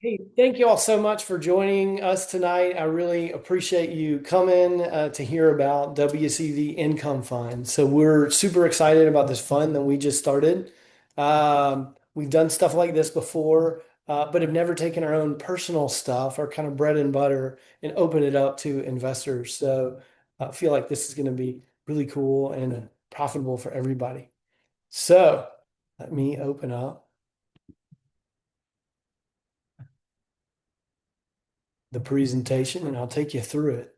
Hey, thank you all so much for joining us tonight. I really appreciate you coming to hear about WCV Income Fund. So we're super excited about this fund that we just started. We've done stuff like this before, but have never taken our own personal stuff, our kind of bread and butter, and opened it up to investors. So I feel like this is going to be really cool and profitable for everybody. So let me open up the presentation and I'll take you through it.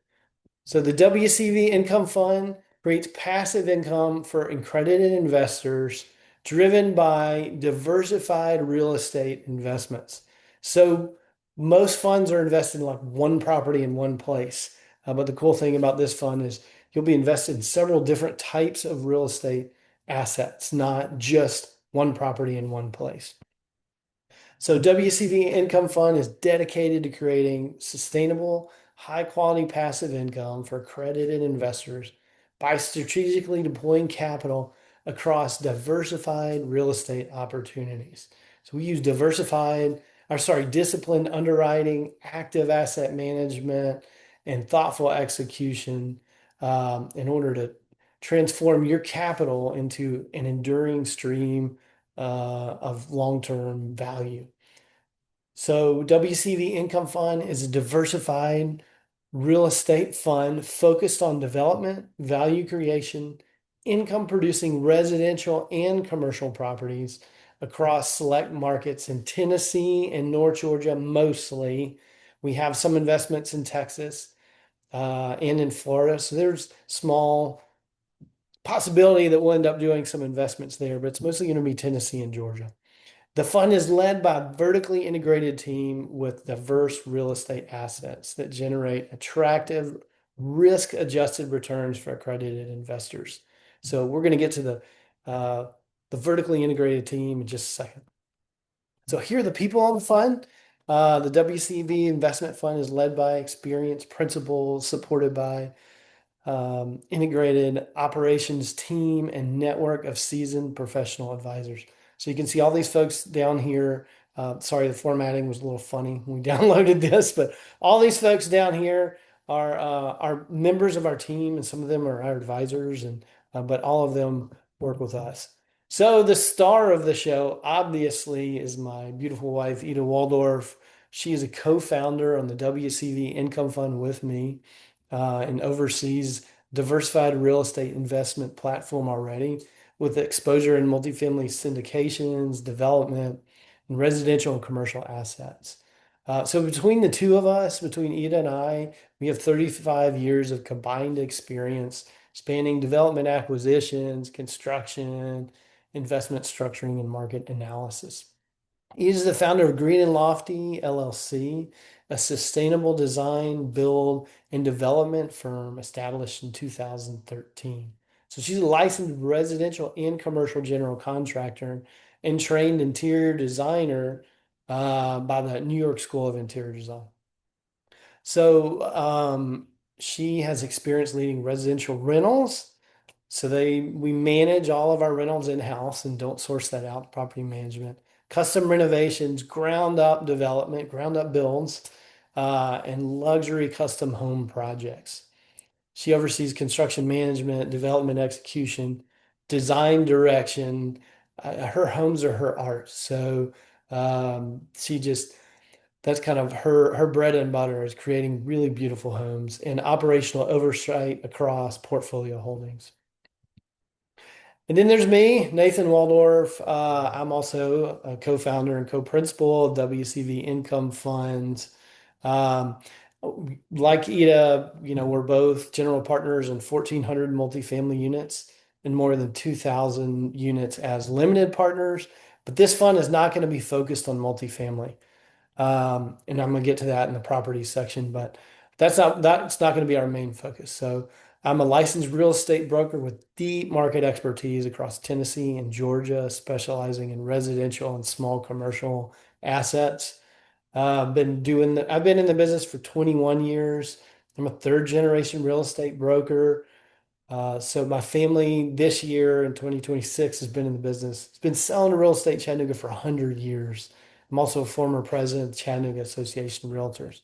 So the WCV Income Fund creates passive income for accredited investors driven by diversified real estate investments. So most funds are invested in like one property in one place. But the cool thing about this fund is you'll be invested in several different types of real estate assets, not just one property in one place. So WCV Income Fund is dedicated to creating sustainable, high quality passive income for accredited investors by strategically deploying capital across diversified real estate opportunities. So we use disciplined underwriting, active asset management, and thoughtful execution in order to transform your capital into an enduring stream of long-term value. So WCV Income Fund is a diversified real estate fund focused on development, value creation, income producing residential and commercial properties across select markets in Tennessee and North Georgia mostly. We have some investments in Texas and in Florida. So there's small possibility that we'll end up doing some investments there, but it's mostly going to be Tennessee and Georgia. The fund is led by a vertically integrated team with diverse real estate assets that generate attractive risk-adjusted returns for accredited investors. So we're going to get to the vertically integrated team in just a second. So here are the people on the fund. The WCV Investment Fund is led by experienced principals, supported by integrated operations team and network of seasoned professional advisors. So you can see all these folks down here. Sorry, the formatting was a little funny when we downloaded this, but all these folks down here are members of our team, and some of them are our advisors, and but all of them work with us. So the star of the show, obviously, is my beautiful wife, Ida Waldorf. She is a co-founder on the WCV Income Fund with me and oversees diversified real estate investment platform already with exposure in multifamily syndications, development, and residential and commercial assets. So between the two of us, between Ida and I, we have 35 years of combined experience spanning development acquisitions, construction, investment structuring, and market analysis. He is the founder of Green and Lofty LLC, a sustainable design, build, and development firm established in 2013. So she's a licensed residential and commercial general contractor and trained interior designer by the New York School of Interior Design. So she has experience leading residential rentals. So we manage all of our rentals in-house and don't source that out, property management, custom renovations, ground up development, ground up builds, and luxury custom home projects. She oversees construction management, development execution, design direction. Her homes are her art. So she just that's kind of her bread and butter is creating really beautiful homes and operational oversight across portfolio holdings. And then there's me, Nathan Waldorf. I'm also a co-founder and co-principal of WCV Income Funds. Um, like Ida, we're both general partners in 1,400 multifamily units and more than 2,000 units as limited partners. But this fund is not going to be focused on multifamily. And I'm going to get to that in the property section, but that's not going to be our main focus. So I'm a licensed real estate broker with deep market expertise across Tennessee and Georgia, specializing in residential and small commercial assets. I've been in the business for 21 years. I'm a third generation real estate broker. So my family this year in 2026 has been in the business. It's been selling real estate in Chattanooga for 100 years. I'm also a former president of the Chattanooga Association of Realtors.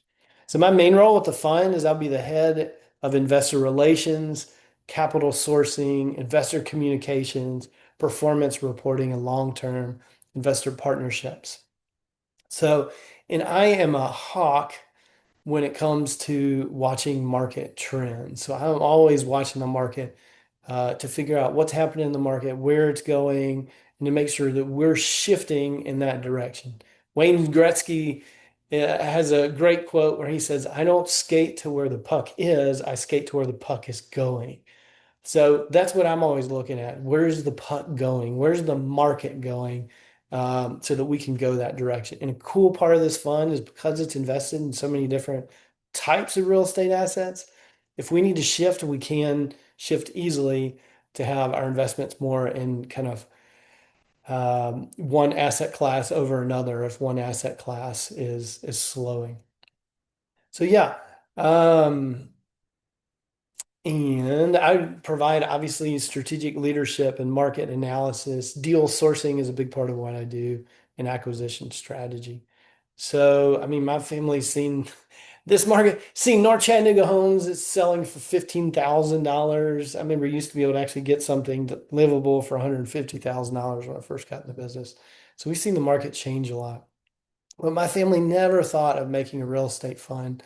So my main role with the fund is I'll be the head of investor relations, capital sourcing, investor communications, performance reporting, and long-term investor partnerships. So, and I am a hawk when it comes to watching market trends. So I'm always watching the market to figure out what's happening in the market, where it's going, and to make sure that we're shifting in that direction. Wayne Gretzky has a great quote where he says, I don't skate to where the puck is, I skate to where the puck is going. So that's what I'm always looking at. Where's the puck going? Where's the market going? So that we can go that direction. And a cool part of this fund is because it's invested in so many different types of real estate assets. If we need to shift, we can shift easily to have our investments more in kind of one asset class over another if one asset class is slowing. So yeah. Um, And I provide obviously strategic leadership and market analysis. Deal sourcing is a big part of what I do in acquisition strategy. So, I mean, my family's seen this market, seen North Chattanooga homes, it's selling for $15,000. I remember you used to be able to actually get something livable for $150,000 when I first got in the business. So we've seen the market change a lot. But my family never thought of making a real estate fund.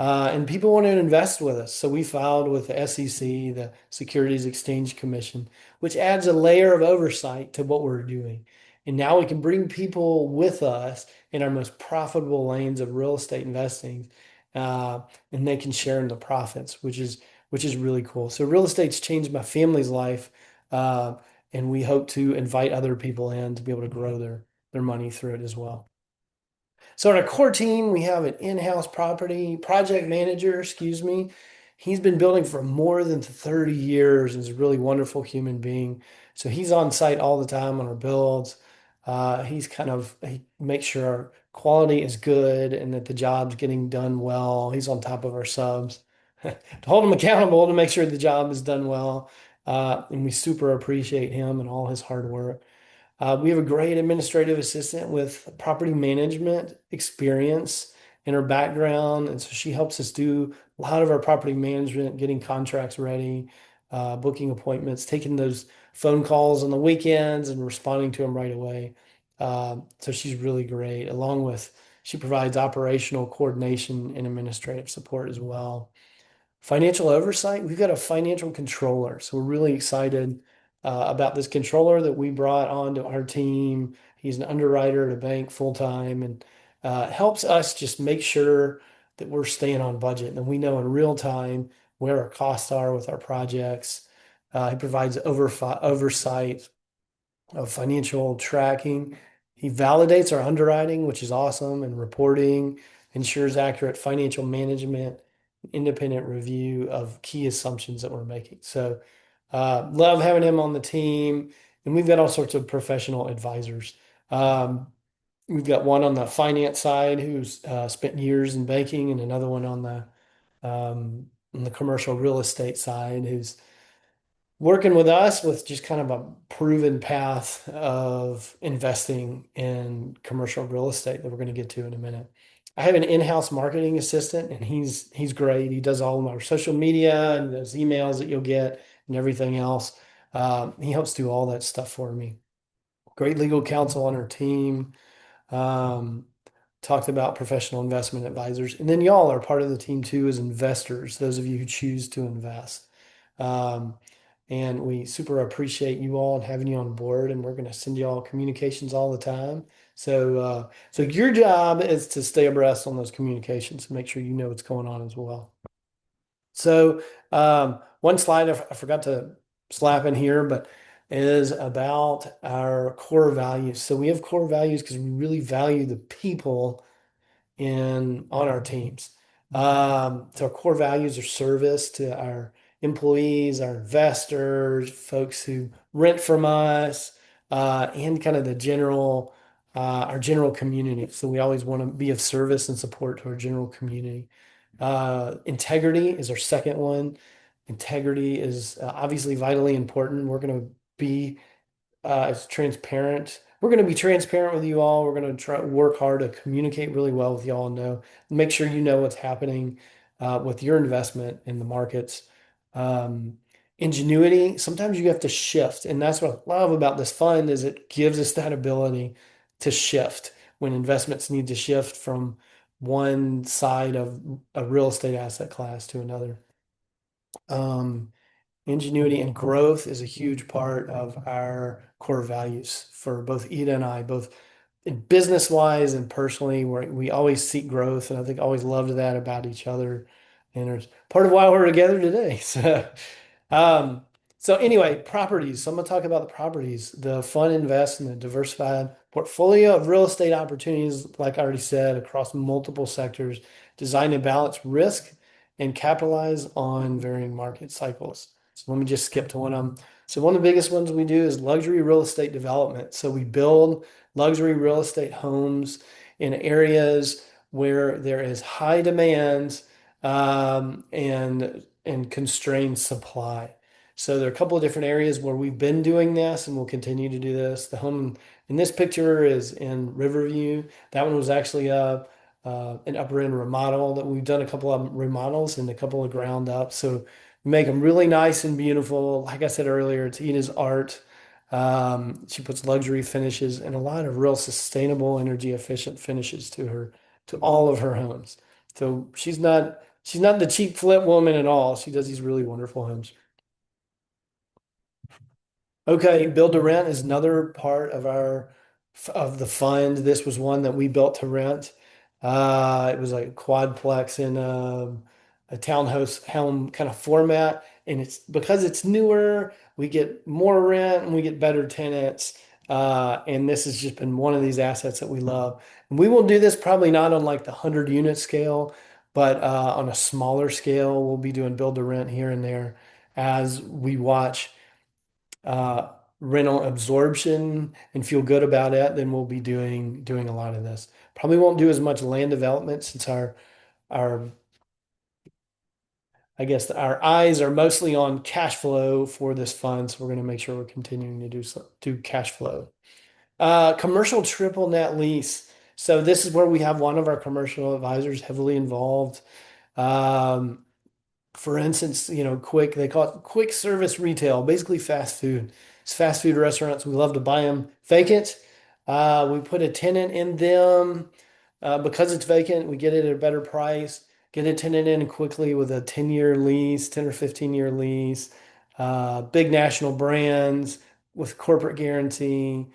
And people want to invest with us. So we filed with the SEC, the Securities Exchange Commission, which adds a layer of oversight to what we're doing. And now we can bring people with us in our most profitable lanes of real estate investing, uh, and they can share in the profits, which is really cool. So real estate's changed my family's life, uh, and we hope to invite other people in to be able to grow their money through it as well. So on our core team, we have an in-house property project manager, excuse me. He's been building for more than 30 years and is a really wonderful human being. So he's on site all the time on our builds. He makes sure our quality is good and that the job's getting done well. He's on top of our subs to hold him accountable to make sure the job is done well. And we super appreciate him and all his hard work. We have a great administrative assistant with property management experience in her background. And so she helps us do a lot of our property management, getting contracts ready, booking appointments, taking those phone calls on the weekends and responding to them right away. So she's really great, along with she provides operational coordination and administrative support as well. Financial oversight, we've got a financial controller. So we're really excited about this controller that we brought onto our team. He's an underwriter at a bank full time and helps us just make sure that we're staying on budget and we know in real time where our costs are with our projects. He provides oversight of financial tracking. He validates our underwriting, which is awesome, and reporting, ensures accurate financial management, independent review of key assumptions that we're making. So, love having him on the team. And we've got all sorts of professional advisors. Um, we've got one on the finance side who's spent years in banking, and another one on the commercial real estate side who's working with us with just kind of a proven path of investing in commercial real estate that we're going to get to in a minute. I have an in-house marketing assistant and he's great. He does all of our social media and those emails that you'll get and everything else. He helps do all that stuff for me. Great legal counsel on our team. Um, Talked about professional investment advisors. And then y'all are part of the team too as investors, those of you who choose to invest. Um, and we super appreciate you all and having you on board. And we're going to send you all communications all the time. So your job is to stay abreast on those communications and make sure you know what's going on as well. So one slide I forgot to slap in here, but is about our core values. So we have core values because we really value the people in on our teams. So our core values are service to our employees, our investors, folks who rent from us, and kind of the general our general community. So we always want to be of service and support to our general community. Integrity is our second one. Integrity is obviously vitally important. We're going to be as transparent we're going to be transparent with you all. We're going to try work hard to communicate really well with y'all and know, make sure you know what's happening with your investment in the markets. Um, Ingenuity, sometimes you have to shift, and that's what I love about this fund is it gives us that ability to shift when investments need to shift from one side of a real estate asset class to another. Um, Ingenuity and growth is a huge part of our core values for both Ida and I, both in business wise and personally, where we always seek growth. And I think always loved that about each other. And it's part of why we're together today. Um, so anyway, properties. So I'm going to talk about the properties. The fund invests in a diversified portfolio of real estate opportunities, like I already said, across multiple sectors, designed to balance risk and capitalize on varying market cycles. So let me just skip to one of them. So one of the biggest ones we do is luxury real estate development. So we build luxury real estate homes in areas where there is high demand and constrained supply. So there are a couple of different areas where we've been doing this and we'll continue to do this. The home in this picture is in Riverview. That one was actually an upper end remodel that we've done a couple of remodels and a couple of ground up. So we make them really nice and beautiful. Like I said earlier, it's Ina's art. She puts luxury finishes and a lot of real sustainable, energy efficient finishes to all of her homes. So she's not the cheap flip woman at all. She does these really wonderful homes. Okay, build to rent is another part of our of the fund. This was one that we built to rent. It was like a quadplex in a townhouse home kind of format, and it's because it's newer, we get more rent and we get better tenants. And this has just been one of these assets that we love. And we will do this probably not on like the 100 unit scale, but on a smaller scale, we'll be doing build to rent here and there as we watch uh, rental absorption and feel good about it, then we'll be doing a lot of this. Probably won't do as much land development since our I guess our eyes are mostly on cash flow for this fund, so we're going to make sure we're continuing to do cash flow. Commercial triple net lease. So this is where we have one of our commercial advisors heavily involved. Um, for instance, they call it quick service retail, basically fast food. It's fast food restaurants. We love to buy them vacant. We put a tenant in them. Because it's vacant, we get it at a better price. Get a tenant in quickly with a 10-year lease, 10 or 15-year lease. Big national brands with corporate guarantee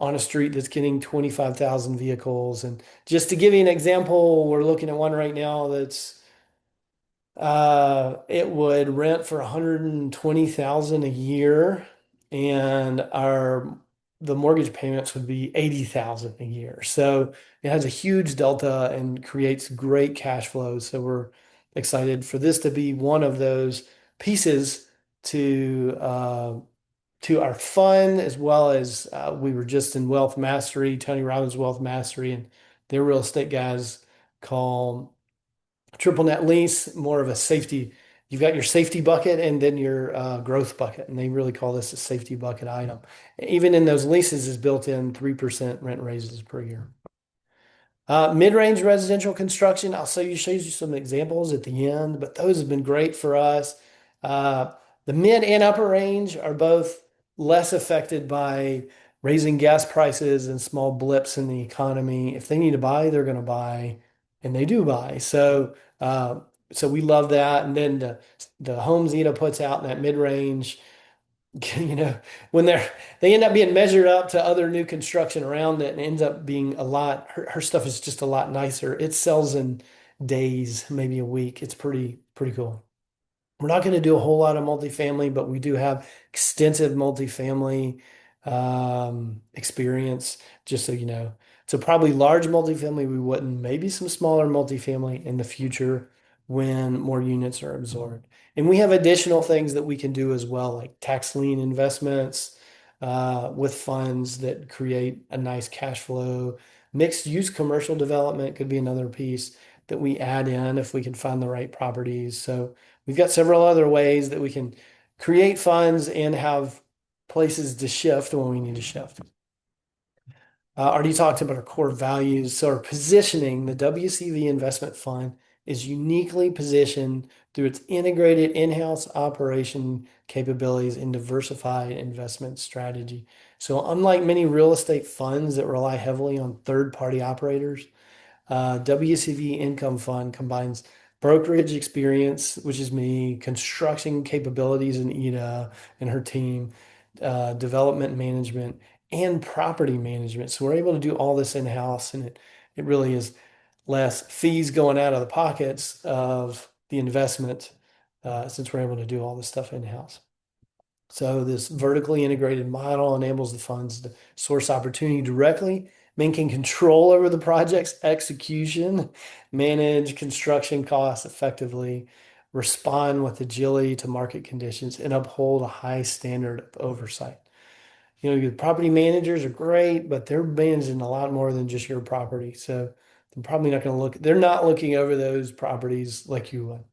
on a street that's getting 25,000 vehicles. And just to give you an example, we're looking at one right now that's it would rent for 120,000 a year, and our the mortgage payments would be 80,000 a year. So it has a huge delta and creates great cash flow. So we're excited for this to be one of those pieces to our fund, as well as we were just in Wealth Mastery, Tony Robbins Wealth Mastery, and their real estate guys call triple net lease more of a safety. You've got your safety bucket and then your growth bucket, and they really call this a safety bucket item. Even in those leases is built in 3% rent raises per year. Mid-range residential construction, I'll show you some examples at the end, but those have been great for us. Uh, the mid and upper range are both less affected by raising gas prices and small blips in the economy. If they need to buy, they're going to buy, and they do buy. So we love that. And then the homes Ida puts out in that mid-range, you know, when they end up being measured up to other new construction around it and ends up being a lot, her stuff is just a lot nicer. It sells in days, maybe a week. It's pretty cool. We're not going to do a whole lot of multifamily, but we do have extensive multifamily experience, just so you know. So probably large multifamily we wouldn't, maybe some smaller multifamily in the future when more units are absorbed. And we have additional things that we can do as well, like tax lien investments with funds that create a nice cash flow. Mixed use commercial development could be another piece that we add in if we can find the right properties. So we've got several other ways that we can create funds and have places to shift when we need to shift. Already talked about our core values. So our positioning, the WCV Investment Fund is uniquely positioned through its integrated in-house operation capabilities and diversified investment strategy. So unlike many real estate funds that rely heavily on third-party operators, WCV Income Fund combines brokerage experience, which is me, construction capabilities in Ida and her team, development management, and property management. So we're able to do all this in-house, and it really is less fees going out of the pockets of the investment since we're able to do all this stuff in-house. So this vertically integrated model enables the funds to source opportunity directly, maintain control over the project's execution, manage construction costs effectively, respond with agility to market conditions, and uphold a high standard of oversight. You know, your property managers are great, but they're managing a lot more than just your property. So they're probably not going to they're not looking over those properties like you would.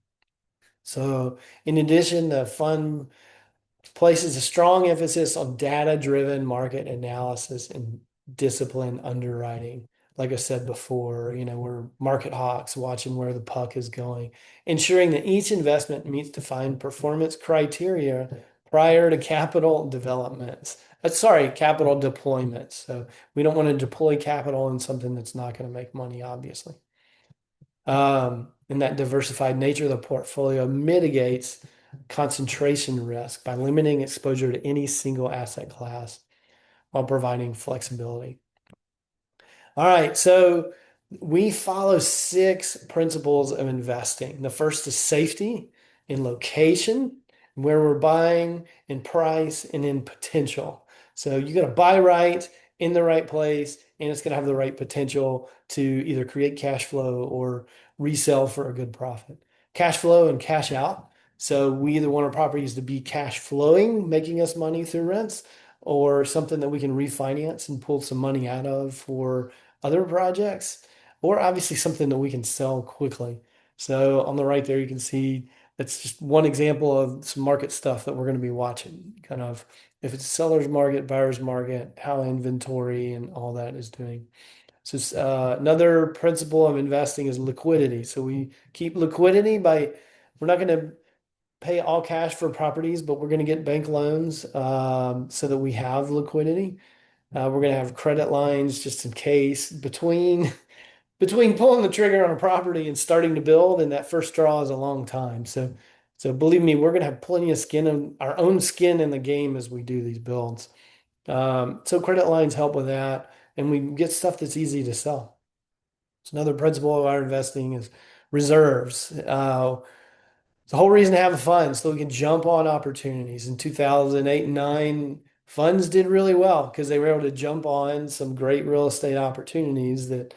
So in addition, the fund places a strong emphasis on data-driven market analysis and disciplined underwriting. Like I said before, you know, we're market hawks watching where the puck is going, ensuring that each investment meets defined performance criteria prior to capital developments. Capital deployments. So we don't want to deploy capital in something that's not going to make money, obviously. And that diversified nature of the portfolio mitigates concentration risk by limiting exposure to any single asset class while providing flexibility. All right, so we follow six principles of investing. The first is safety in location, where we're buying, in price, and in potential. So you got to buy right in the right place, and it's going to have the right potential to either create cash flow or resell for a good profit. Cash flow and cash out. So we either want our properties to be cash flowing, making us money through rents, or something that we can refinance and pull some money out of for other projects, or obviously something that we can sell quickly. So on the right there, you can see that's just one example of some market stuff that we're going to be watching, kind of if it's a seller's market, buyer's market, how inventory and all that is doing. So another principle of investing is liquidity. So we keep liquidity we're not going to pay all cash for properties, but we're going to get bank loans so that we have liquidity. We're going to have credit lines just in case between pulling the trigger on a property and starting to build, and that first draw is a long time. So believe me, we're going to have plenty of our own skin in the game as we do these builds. So credit lines help with that, and we get stuff that's easy to sell. So another principle of our investing is reserves. The whole reason to have a fund so we can jump on opportunities. In 2008 and 9, funds did really well because they were able to jump on some great real estate opportunities that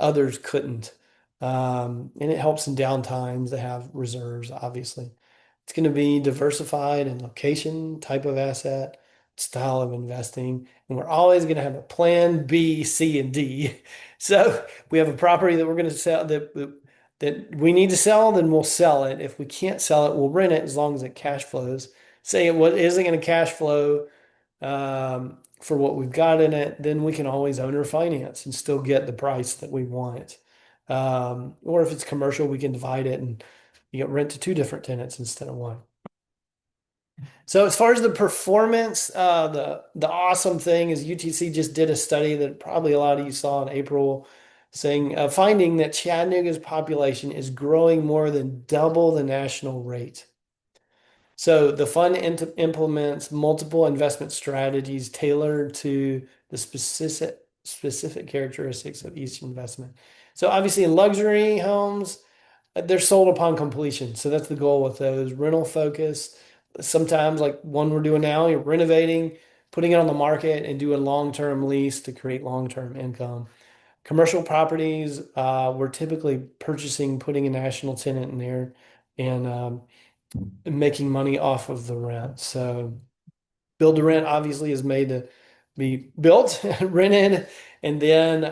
others couldn't. And it helps in downtimes to have reserves, obviously. It's going to be diversified in location, type of asset, style of investing. And we're always going to have a plan B, C, and D. So we have a property that we're going to sell that we need to sell, then we'll sell it. If we can't sell it, we'll rent it as long as it cash flows. Say it isn't going to cash flow for what we've got in it, then we can always owner finance and still get the price that we want. Or if it's commercial, we can divide it and you get rent to two different tenants instead of one. So as far as the performance, the awesome thing is UTC just did a study that probably a lot of you saw in April, saying finding that Chattanooga's population is growing more than double the national rate. So the fund implements multiple investment strategies tailored to the specific characteristics of each investment. So obviously in luxury homes, they're sold upon completion. So that's the goal with those. Rental focus. Sometimes, like one we're doing now, you're renovating, putting it on the market, and doing long-term lease to create long-term income. Commercial properties, we're typically purchasing, putting a national tenant in there, and making money off of the rent. So build to rent obviously is made to be built, rented, and then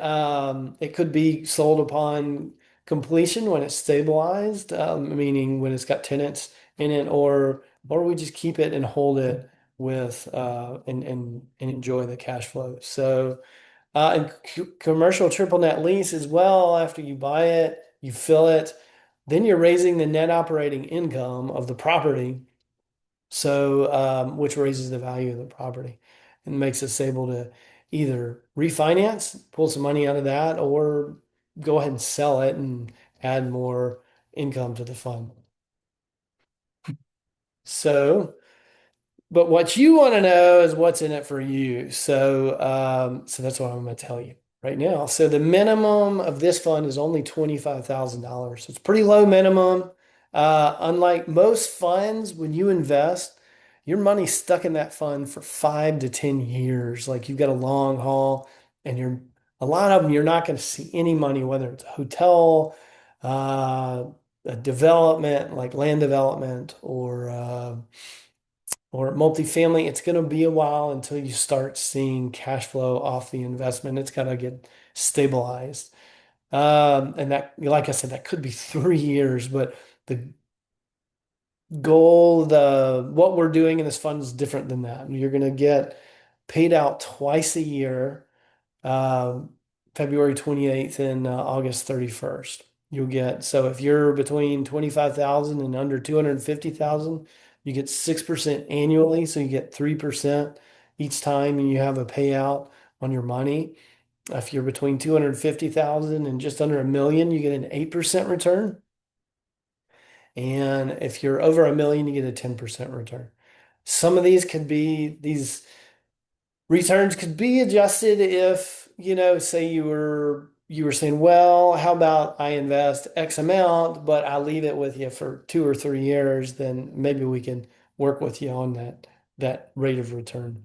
it could be sold upon completion when it's stabilized, meaning when it's got tenants in it, or we just keep it and hold it with and enjoy the cash flow. So And commercial triple net lease as well, after you buy it, you fill it, then you're raising the net operating income of the property. So, which raises the value of the property and makes us able to either refinance, pull some money out of that, or go ahead and sell it and add more income to the fund. So, but what you want to know is what's in it for you. So that's what I'm going to tell you right now. So the minimum of this fund is only $25,000. So it's pretty low minimum. Unlike most funds, when you invest, your money's stuck in that fund for 5 to 10 years. Like you've got a long haul, and a lot of them you're not going to see any money, whether it's a hotel, uh, a development like land development, or multifamily. It's going to be a while until you start seeing cash flow off the investment. It's got to get stabilized. And that, like I said, that could be 3 years, but the what we're doing in this fund is different than that. You're going to get paid out twice a year, um, February 28th and August 31st. You'll get, so if you're between 25,000 and under 250,000, you get 6% annually. So you get 3% each time you have a payout on your money. If you're between 250,000 and just under a million, you get an 8% return. And if you're over a million, you get a 10% return. Some of these returns could be adjusted if, say you were saying, well, how about I invest X amount, but I leave it with you for 2 or 3 years, then maybe we can work with you on that rate of return.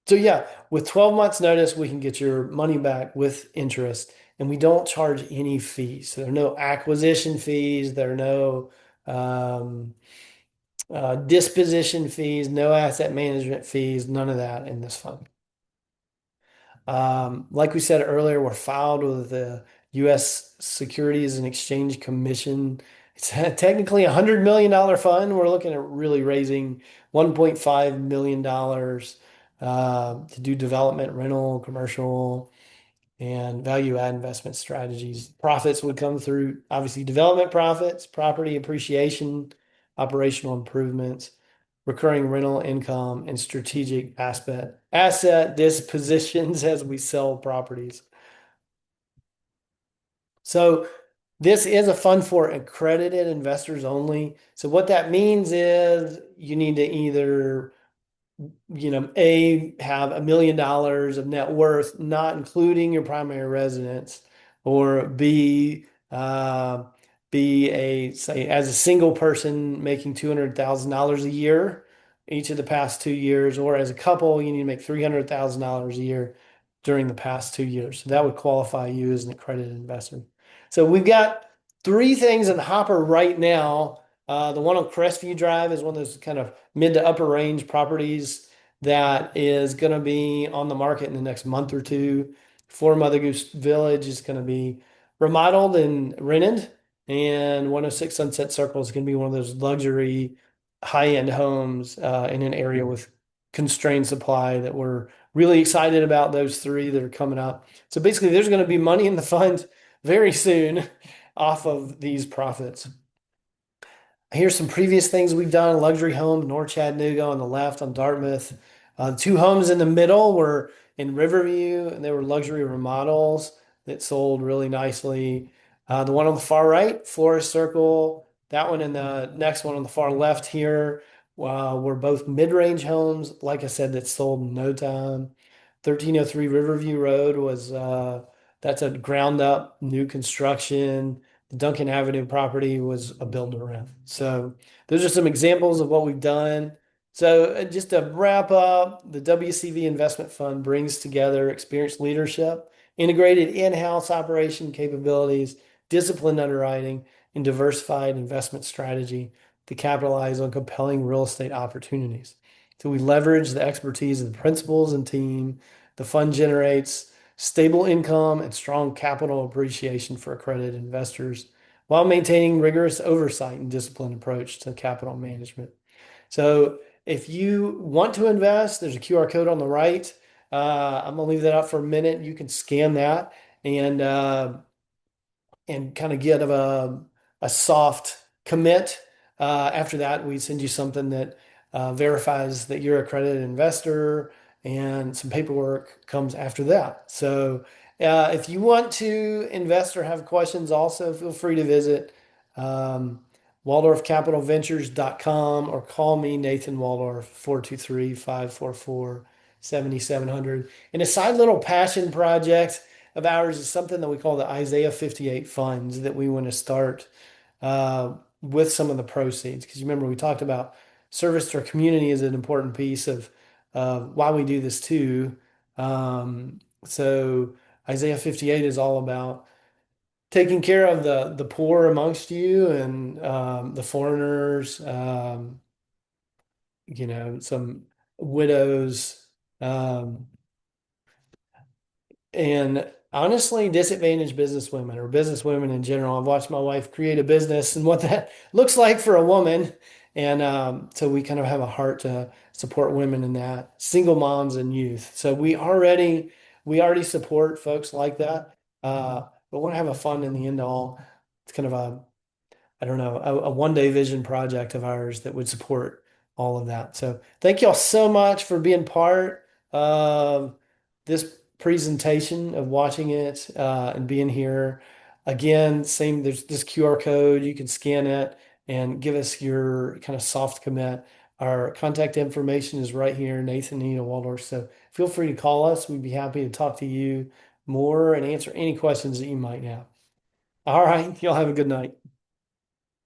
So yeah, with 12 months notice, we can get your money back with interest, and we don't charge any fees. So there are no acquisition fees, there are no um, disposition fees, no asset management fees, none of that in this fund. Like we said earlier, we're filed with the U.S. Securities and Exchange Commission. It's technically a $100 million fund. We're looking at really raising $1.5 million to do development, rental, commercial, and value add investment strategies. Profits would come through obviously development profits, property appreciation, operational improvements, recurring rental income, and strategic asset dispositions as we sell properties. So this is a fund for accredited investors only. So what that means is you need to either A, have $1 million of net worth, not including your primary residence, or B, be say, as a single person making $200,000 a year each of the past 2 years, or as a couple, you need to make $300,000 a year during the past 2 years. So that would qualify you as an accredited investor. So we've got three things in the hopper right now. The one on Crestview Drive is one of those kind of mid to upper range properties that is going to be on the market in the next month or two. For Mother Goose Village is going to be remodeled and rented, and 106 Sunset Circle is going to be one of those luxury high-end homes in an area with constrained supply that we're really excited about. Those three that are coming up. So basically, there's going to be money in the fund very soon off of these profits. Here's some previous things we've done. Luxury home, North Chattanooga on the left on Dartmouth. Two homes in the middle were in Riverview, and they were luxury remodels that sold really nicely. The one on the far right, Florist Circle, that one and the next one on the far left here were both mid-range homes, like I said, that sold in no time. 1303 Riverview Road that's a ground up new construction. The Duncan Avenue property was a build to rent. So those are some examples of what we've done. So just to wrap up, the WCV Investment Fund brings together experienced leadership, integrated in-house operation capabilities, disciplined underwriting, and diversified investment strategy to capitalize on compelling real estate opportunities. So we leverage the expertise of the principals and team. The fund generates stable income and strong capital appreciation for accredited investors while maintaining rigorous oversight and disciplined approach to capital management. So if you want to invest, there's a QR code on the right. I'm gonna leave that up for a minute. You can scan that and kind of get a soft commit. After that, we send you something that verifies that you're a accredited investor, and some paperwork comes after that. So, if you want to invest or have questions, also feel free to visit waldorfcapitalventures.com or call me, Nathan Waldorf, 423-544-7700. And a side little passion project of ours is something that we call the Isaiah 58 funds that we want to start with some of the proceeds. Because you remember we talked about service to our community is an important piece of why we do this too. So Isaiah 58 is all about taking care of the poor amongst you and the foreigners, some widows. Um, And honestly, disadvantaged businesswomen or businesswomen in general. I've watched my wife create a business and what that looks like for a woman. And so we kind of have a heart to support women in that, single moms and youth. So we already support folks like that. But want to have a fund in the end all. It's kind of a I don't know, a one day vision project of ours that would support all of that. So thank y'all so much for being part of this presentation, of watching it and being here. Again, same, there's this QR code. You can scan it and give us your kind of soft commit. Our contact information is right here, Nathan Nina Waldorf. So feel free to call us. We'd be happy to talk to you more and answer any questions that you might have. All right. Y'all have a good night.